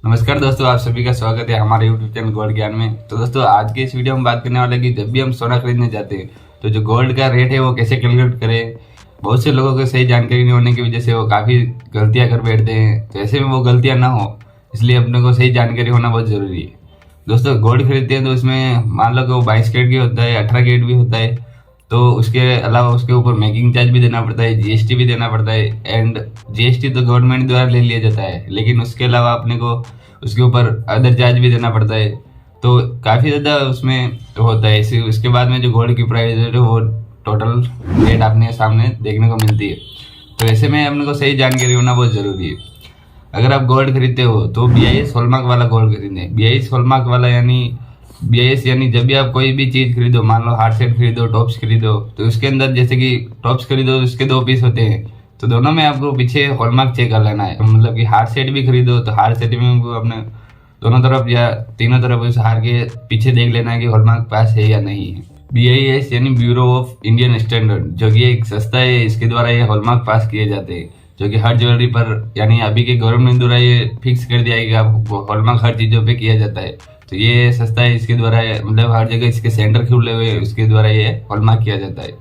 नमस्कार दोस्तों, आप सभी का स्वागत है हमारे यूट्यूब चैनल गोल्ड ज्ञान में। तो दोस्तों, आज की इस वीडियो में बात करने वाले कि जब भी हम सोना खरीदने जाते हैं तो जो गोल्ड का रेट है वो कैसे कैलकुलेट करें। बहुत से लोगों को सही जानकारी नहीं होने की वजह से वो काफ़ी गलतियां कर बैठते हैं, तो ऐसे में वो गलतियां ना हो इसलिए अपने को सही जानकारी होना बहुत ज़रूरी है। दोस्तों, गोल्ड खरीदते हैं तो उसमें मान लो कि वो 22 कैरेट भी होता है, 18 कैरेट भी होता है, तो उसके अलावा उसके ऊपर मेकिंग चार्ज भी देना पड़ता है, जीएसटी भी देना पड़ता है। एंड जीएसटी तो गवर्नमेंट द्वारा ले लिया जाता है, लेकिन उसके अलावा अपने को उसके ऊपर अदर चार्ज भी देना पड़ता है, तो काफ़ी ज़्यादा उसमें होता है। इसी उसके बाद में जो गोल्ड की प्राइस है वो टोटल रेट अपने सामने देखने को मिलती है। तो ऐसे में अपने को सही जानकारी होना बहुत ज़रूरी है। अगर आप गोल्ड खरीदते हो तो BIS हॉलमार्क वाला गोल्ड खरीदें। BIS हॉलमार्क वाला यानी BIS यानी जब भी आप कोई भी चीज़ खरीदो, मान लो हार्ड सेट खरीदो, टॉप्स खरीदो, तो उसके अंदर जैसे कि टॉप्स खरीदो तो उसके 2 पीस होते हैं, तो दोनों में आपको पीछे हॉलमार्क चेक कर लेना है। मतलब कि हार्ड सेट भी खरीदो तो हार्ड सेट में आपको अपने दोनों तरफ या तीनों तरफ उस हार के पीछे देख लेना है कि हॉलमार्क पास है या नहीं है। BIS यानी ब्यूरो ऑफ इंडियन स्टैंडर्ड, जो कि एक संस्था है, इसके द्वारा ये हॉलमार्क पास किए जाते हैं, जो कि हर ज्वेलरी पर यानी अभी के गवर्नमेंट द्वारा ये फिक्स कर दिया है कि आपको हॉलमार्क हर चीज़ों पे किया जाता है। तो ये संस्था है, इसके द्वारा मतलब हर जगह इसके सेंटर खुले हुए, उसके द्वारा ये हॉलमार्क किया जाता है।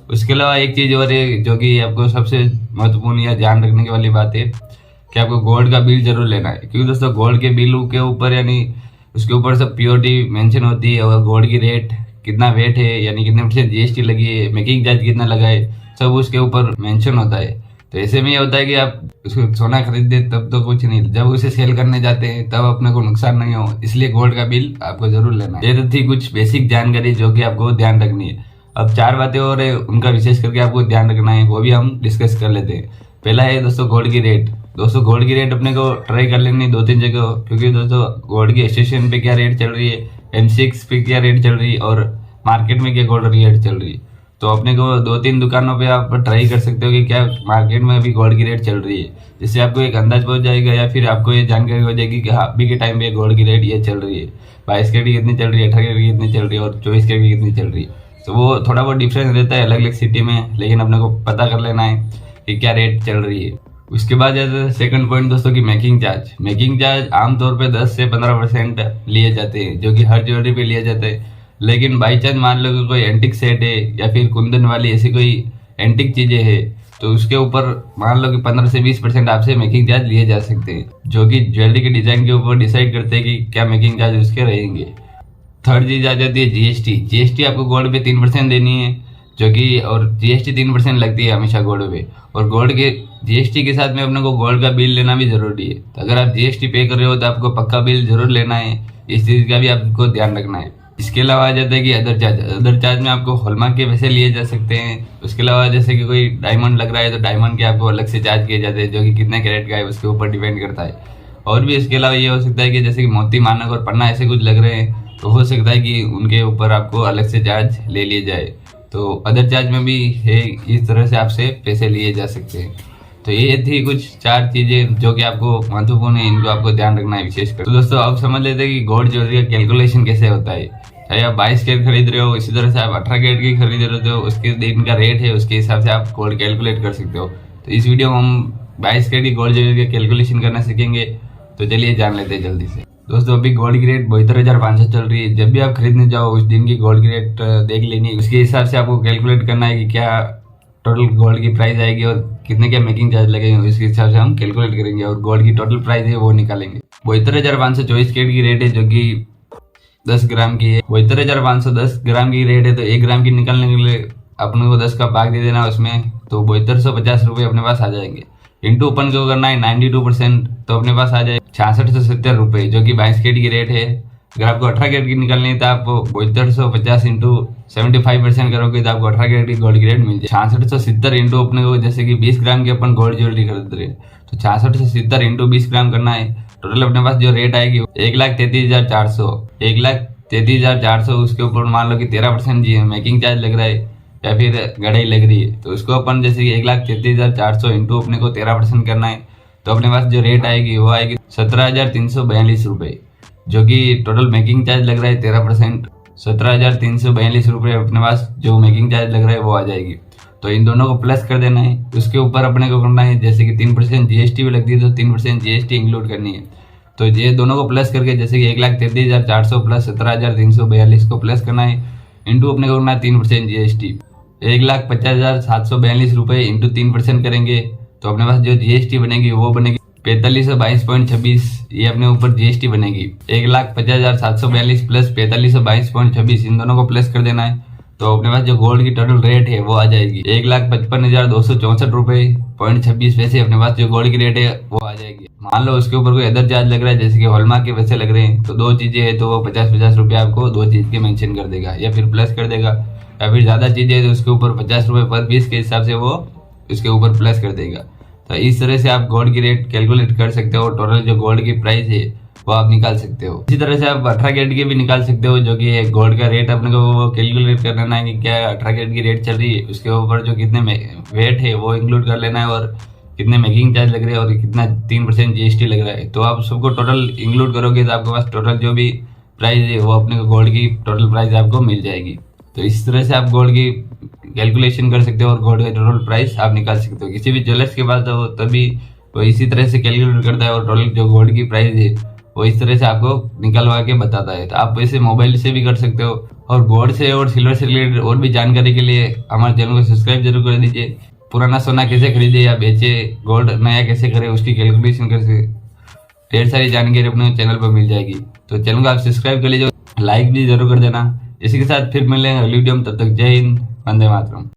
उसके अलावा एक चीज़ और है जो कि आपको सबसे महत्वपूर्ण या ध्यान रखने वाली बात है कि आपको गोल्ड का बिल जरूर लेना है, क्योंकि दोस्तों गोल्ड के बिल के ऊपर यानी उसके ऊपर सब प्योरिटी मेंशन होती है, और गोल्ड की रेट कितना वेट है यानी कितने % जीएसटी लगी है, मेकिंग चार्ज कितना लगा है, सब उसके ऊपर मेंशन होता है। तो ऐसे में ये होता है कि आप उसको सोना खरीदते तब तो कुछ नहीं, जब उसे सेल करने जाते हैं तब अपने को नुकसान नहीं हो, इसलिए गोल्ड का बिल आपको जरूर लेना है। ये तो थी कुछ बेसिक जानकारी जो कि आपको ध्यान रखनी है। अब 4 बातें और है, उनका विशेष करके आपको ध्यान रखना है, वो भी हम डिस्कस कर लेते हैं। पहला है दोस्तों गोल्ड की रेट। दोस्तों, गोल्ड की रेट अपने को ट्राई कर लेनी 2-3 जगह, क्योंकि दोस्तों गोल्ड की स्टेशन पे क्या रेट चल रही है, M6 पे क्या रेट चल रही है, और मार्केट में क्या गोल्ड की रेट चल रही है। तो अपने को 2-3 दुकानों पे आप ट्राई कर सकते हो कि क्या मार्केट में अभी गोल्ड की रेट चल रही है, जिससे आपको एक अंदाज पहुंच जाएगा, या फिर आपको ये जानकारी हो जाएगी कि हाँ अभी के टाइम पे गोल्ड की रेट ये चल रही है, 22 कैरेट की कितनी चल रही है, 18 कैरेट की कितनी चल रही है, और 24 कैरेट की कितनी चल रही है। तो वो थोड़ा बहुत डिफरेंस रहता है अलग अलग सिटी में, लेकिन अपने को पता कर लेना है कि क्या रेट चल रही है। उसके बाद सेकंड पॉइंट दोस्तों की मेकिंग चार्ज। मेकिंग चार्ज आमतौर पे 10 से 15% लिए जाते हैं, जो कि हर ज्वेलरी पे लिया जाता है। लेकिन बाई चांस मान लो कि कोई एंटिक सेट है या फिर कुंदन वाली ऐसी कोई एंटिक चीजें है, तो उसके ऊपर मान लो कि 15 से 20% आपसे मेकिंग चार्ज लिए जा सकते हैं, जो कि ज्वेलरी के डिजाइन के ऊपर डिसाइड करते हैं कि क्या मेकिंग चार्ज उसके रहेंगे। थर्ड चीज आ जाती है जीएसटी। जीएसटी आपको गोल्ड पे 3% देनी है, जो कि और जीएसटी 3% लगती है हमेशा गोल्ड पे, और गोल्ड के जीएसटी के साथ में अपने को गोल्ड का बिल लेना भी जरूरी है। तो अगर आप जीएसटी पे कर रहे हो तो आपको पक्का बिल जरूर लेना है, इस चीज का भी आपको ध्यान रखना है। इसके अलावा आ जाता है कि अदर चार्ज। अदर चार्ज में आपको हॉलमार्क के पैसे लिए जा सकते हैं। उसके अलावा जैसे कि कोई डायमंड लग रहा है तो डायमंड के आपको अलग से चार्ज किए जाते हैं, जो कि कितने कैरेट का है उसके ऊपर डिपेंड करता है। और भी इसके अलावा ये हो सकता है कि जैसे कि मोती, मानक और पन्ना ऐसे कुछ लग रहे हैं, तो हो सकता है कि उनके ऊपर आपको अलग से चार्ज ले लिए जाए। तो अदर चार्ज में भी है, इस तरह से आपसे पैसे लिए जा सकते हैं। तो ये थी कुछ 4 चीजें जो कि आपको महत्वपूर्ण है, इनको आपको ध्यान रखना है विशेषकर। तो दोस्तों, अब समझ लेते हैं कि गोल्ड ज्वेलरी का कैलकुलेशन कैसे होता है। चाहे आप 22 कैरेट खरीद रहे हो, इसी तरह से आप 18 कैरेट की खरीद रहे हो, उसके दिन का रेट है, उसके हिसाब से आप गोल्ड कैलकुलेट कर सकते हो। तो इस वीडियो में हम 22 कैरेट की गोल्ड ज्वेलरी का कैलकुलेशन करना सीखेंगे। तो चलिए जान लेते हैं जल्दी से। दोस्तों, अभी गोल्ड की रेट 72,500 चल रही है। जब भी आप खरीदने जाओ उस दिन की गोल्ड की रेट देख लेनी है, उसके हिसाब से आपको कैलकुलेट करना है कि क्या टोटल गोल्ड की प्राइस आएगी और कितने क्या मेकिंग चार्ज लगेंगे, उसके हिसाब से हम कैलकुलेट करेंगे और गोल्ड की टोटल प्राइस है वो निकालेंगे। 72,524 कैरेट की रेट है, जो कि 10 ग्राम की है। 72,510 ग्राम की रेट है, तो 1 ग्राम की निकालने के लिए अपने को 10 का भाग दे देना उसमें, तो 7250 रुपये अपने पास आ जाएंगे। इंटू अपन को करना है 92%, तो अपने पास आ जाए 6670 रुपये, जो कि 22 कैरेट की रेट है। अगर आपको 18 कैरेट की निकालनी है तो आप 7250 इंटू 75% करोगे तो आपको 18 कैरेट की गोल्ड की रेट मिल जाए 6670 इंटू अपने को, जैसे कि 20 ग्राम की अपन गोल्ड ज्वेलरी खरीद रहे हैं, तो 6670 इंटू 20 ग्राम करना है। टोटल अपने पास जो रेट आएगी 1,33,400, 1,33,400। उसके ऊपर मान लो कि 13% जी मेकिंग चार्ज लग रहा है या फिर गड़ाई लग रही है, तो उसको अपन जैसे कि 1,33,400 इंटू अपने को 13% करना है, तो अपने पास जो रेट आएगी वो आएगी 17,342 रुपये, जो कि टोटल मेकिंग चार्ज लग रहा है 13%। 17,342 रुपये अपने पास जो मेकिंग चार्ज लग रहा है वो आ जाएगी। तो इन दोनों को प्लस कर देना है। उसके ऊपर अपने को करना है जैसे कि 3% जीएसटी भी लगती है, तो 3% जीएसटी इंक्लूड करनी है। तो ये दोनों को प्लस करके जैसे कि 1,33,400 प्लस 17,342 को प्लस करना है, इंटू अपने को करना है 3% GST। 1,50,742 रुपये इंटू 3% करेंगे तो अपने पास जो GST बनेगी वो बनेगी 4522.26। ये अपने ऊपर GST बनेगी। 1,50,742 प्लस 4522.26 इन दोनों को प्लस कर देना है तो अपने पास जो गोल्ड की टोटल रेट है वो आ जाएगी 1,55,264 रुपये 26 पैसे। अपने पास जो गोल्ड की रेट है वो आ जाएगी। मान लो उसके ऊपर कोई अदर चार्ज लग रहा है जैसे कि हॉलमार्क के पैसे लग रहे हैं, तो दो चीजें है तो वो 50-50 रुपये आपको दो चीज के मेंशन कर देगा या फिर प्लस कर देगा, या फिर ज्यादा चीजें है तो उसके ऊपर 50 रुपये पर पीस के हिसाब से वो उसके ऊपर प्लस कर देगा। तो इस तरह से आप गोल्ड की रेट कैलकुलेट कर सकते हो। टोटल जो गोल्ड की प्राइस है वो आप निकाल सकते हो। इसी तरह से आप 18 कैरेट की भी निकाल सकते हो, जो कि गोल्ड का रेट अपने को वो कैलकुलेट करना है कि क्या 18 कैरेट की रेट चल रही है, उसके ऊपर जो कितने वेट है वो इंक्लूड कर लेना है और कितने मेकिंग चार्ज लग रहे हैं और कितना 3% GST लग रहा है। तो आप सबको टोटल इंक्लूड करोगे तो आपके पास टोटल जो भी प्राइस है वो अपने को गोल्ड की टोटल प्राइस आपको मिल जाएगी। तो इस तरह से आप गोल्ड की कैलकुलेशन कर सकते हो और गोल्ड का टोटल प्राइस आप निकाल सकते हो। किसी भी ज्वेलर्स के पास हो तभी वो इसी तरह से कैलकुलेट करता है और टोटल जो गोल्ड की प्राइस है वो इस तरह से आपको निकलवा के बताता है। तो आप वैसे मोबाइल से भी कर सकते हो। और गोल्ड से और सिल्वर से रिलेटेड और भी जानकारी के लिए हमारे चैनल को सब्सक्राइब जरूर कर दीजिए। पुराना सोना कैसे खरीदे या बेचे, गोल्ड नया कैसे करें, उसकी कैलकुलेशन कैसे, ढेर सारी जानकारी अपने चैनल पर मिल जाएगी। तो चैनल को आप सब्सक्राइब कर लीजिए, लाइक भी जरूर कर देना। इसी के साथ फिर मिलेंगे अगली वीडियो में, तब तक जय हिंद, वंदे मातरम।